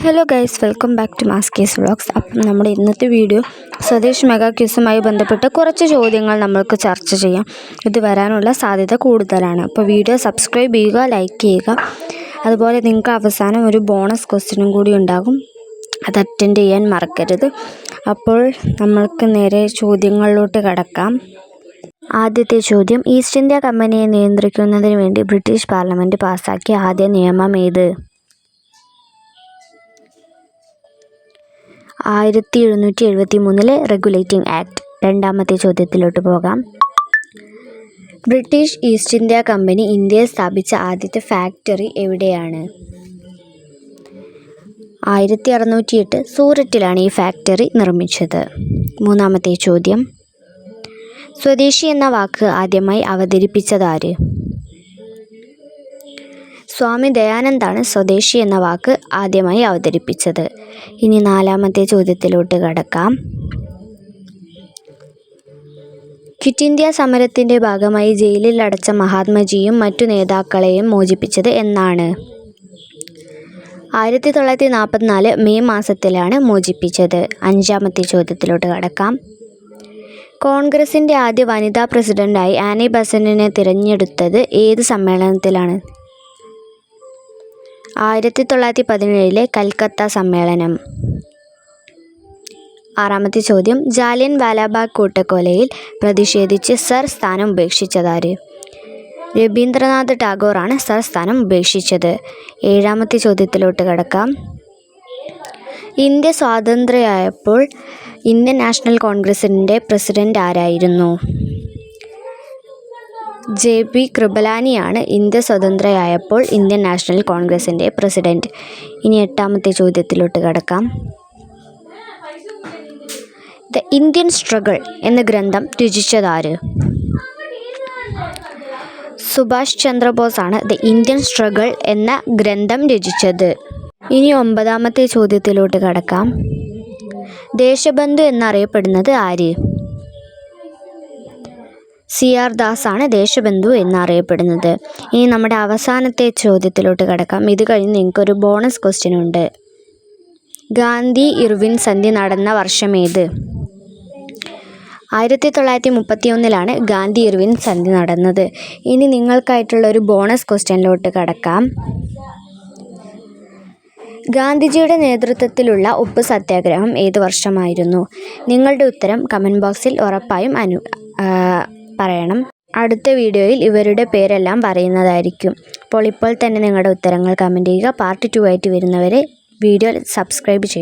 Hello guys, welcome back to Maskes vlogs. അപ്പം നമ്മുടെ ഇന്നത്തെ വീഡിയോ സ്വദേശ് മെഗാ ക്വിസുമായി ബന്ധപ്പെട്ട് കുറച്ച് ചോദ്യങ്ങൾ നമ്മൾക്ക് ചർച്ച ചെയ്യാം. ഇത് വരാനുള്ള സാധ്യത കൂടുതലാണ്. അപ്പോൾ വീഡിയോ സബ്സ്ക്രൈബ് ചെയ്യുക, ലൈക്ക് ചെയ്യുക. അതുപോലെ നിങ്ങൾക്ക് അവസാനം ഒരു ബോണസ് ക്വസ്റ്റ്യനും കൂടി ഉണ്ടാകും, അത് അറ്റൻഡ് ചെയ്യാൻ മറക്കരുത്. അപ്പോൾ നമ്മൾക്ക് നേരെ ചോദ്യങ്ങളിലോട്ട് കടക്കാം. ആദ്യത്തെ ചോദ്യം, ഈസ്റ്റ് ഇന്ത്യ കമ്പനിയെ നിയന്ത്രിക്കുന്നതിന് വേണ്ടി ബ്രിട്ടീഷ് പാർലമെൻറ്റ് പാസ്സാക്കിയ ആദ്യ നിയമം ഏത്? 1773 റെഗുലേറ്റിംഗ് ആക്ട്. രണ്ടാമത്തെ ചോദ്യത്തിലോട്ട് പോകാം. ബ്രിട്ടീഷ് ഈസ്റ്റ് ഇന്ത്യ കമ്പനി ഇന്ത്യയിൽ സ്ഥാപിച്ച ആദ്യത്തെ ഫാക്ടറി എവിടെയാണ്? 1608 സൂററ്റിലാണ് ഈ ഫാക്ടറി നിർമ്മിച്ചത്. മൂന്നാമത്തെ ചോദ്യം, സ്വദേശി എന്ന വാക്ക് ആദ്യമായി അവതരിപ്പിച്ചതാര്? സ്വാമി ദയാനന്ദാണ് സ്വദേശി എന്ന വാക്ക് ആദ്യമായി അവതരിപ്പിച്ചത്. ഇനി നാലാമത്തെ ചോദ്യത്തിലോട്ട് കടക്കാം. ക്വിറ്റ് ഇന്ത്യ സമരത്തിൻ്റെ ഭാഗമായി ജയിലിൽ അടച്ച മഹാത്മജിയും മറ്റു നേതാക്കളെയും മോചിപ്പിച്ചത് എന്നാണ്? 1944 മെയ് മാസത്തിലാണ് മോചിപ്പിച്ചത്. അഞ്ചാമത്തെ ചോദ്യത്തിലോട്ട് കടക്കാം. കോൺഗ്രസിൻ്റെ ആദ്യ വനിതാ പ്രസിഡന്റായി ആനി ബസന്റിനെ തിരഞ്ഞെടുത്തത് ഏത് സമ്മേളനത്തിലാണ്? 1917 കൽക്കത്ത സമ്മേളനം. ആറാമത്തെ ചോദ്യം, ജാലിയൻ വാലാബാഗ് കൂട്ടക്കൊലയിൽ പ്രതിഷേധിച്ച് സർ സ്ഥാനം ഉപേക്ഷിച്ചതാര്? രവീന്ദ്രനാഥ് ടാഗോറാണ് സർ സ്ഥാനം ഉപേക്ഷിച്ചത്. ഏഴാമത്തെ ചോദ്യത്തിലോട്ട് കടക്കാം. ഇന്ത്യ സ്വാതന്ത്ര്യമായപ്പോൾ ഇന്ത്യൻ നാഷണൽ കോൺഗ്രസിൻ്റെ പ്രസിഡന്റ് ആരായിരുന്നു? JP കൃപലാനിയാണ് ഇന്ത്യ സ്വതന്ത്രയായപ്പോൾ ഇന്ത്യൻ നാഷണൽ കോൺഗ്രസിൻ്റെ പ്രസിഡന്റ്. ഇനി എട്ടാമത്തെ ചോദ്യത്തിലോട്ട് കടക്കാം. ദ ഇന്ത്യൻ സ്ട്രഗിൾ എന്ന ഗ്രന്ഥം രചിച്ചതാര്? സുഭാഷ് ചന്ദ്രബോസാണ് ദ ഇന്ത്യൻ സ്ട്രഗിൾ എന്ന ഗ്രന്ഥം രചിച്ചത്. ഇനി ഒമ്പതാമത്തെ ചോദ്യത്തിലോട്ട് കടക്കാം. ദേശബന്ധു എന്നറിയപ്പെടുന്നത് ആര്? CR ദാസാണ് ദേശബന്ധു എന്നറിയപ്പെടുന്നത്. ഇനി നമ്മുടെ അവസാനത്തെ ചോദ്യത്തിലോട്ട് കടക്കാം. ഇത് കഴിഞ്ഞ് നിങ്ങൾക്കൊരു ബോണസ് ക്വസ്റ്റ്യൻ ഉണ്ട്. ഗാന്ധി ഇർവിൻ സന്ധി നടന്ന വർഷം ഏത്? 1931 ഗാന്ധി ഇർവിൻ സന്ധി നടന്നത്. ഇനി നിങ്ങൾക്കായിട്ടുള്ള ഒരു ബോണസ് ക്വസ്റ്റ്യനിലോട്ട് കടക്കാം. ഗാന്ധിജിയുടെ നേതൃത്വത്തിലുള്ള ഉപ്പ് സത്യാഗ്രഹം ഏത് വർഷമായിരുന്നു? നിങ്ങളുടെ ഉത്തരം കമൻറ്റ് ബോക്സിൽ ഉറപ്പായും പറയണം. അടുത്ത വീഡിയോയിൽ ഇവരുടെ പേരെല്ലാം പറയുന്നതായിരിക്കും. അപ്പോൾ ഇപ്പോൾ തന്നെ നിങ്ങളുടെ ഉത്തരങ്ങൾ കമൻറ്റ് ചെയ്യുക. പാർട്ട് 2 ആയിട്ട് വരുന്നവരെ വീഡിയോ സബ്സ്ക്രൈബ് ചെയ്യുക.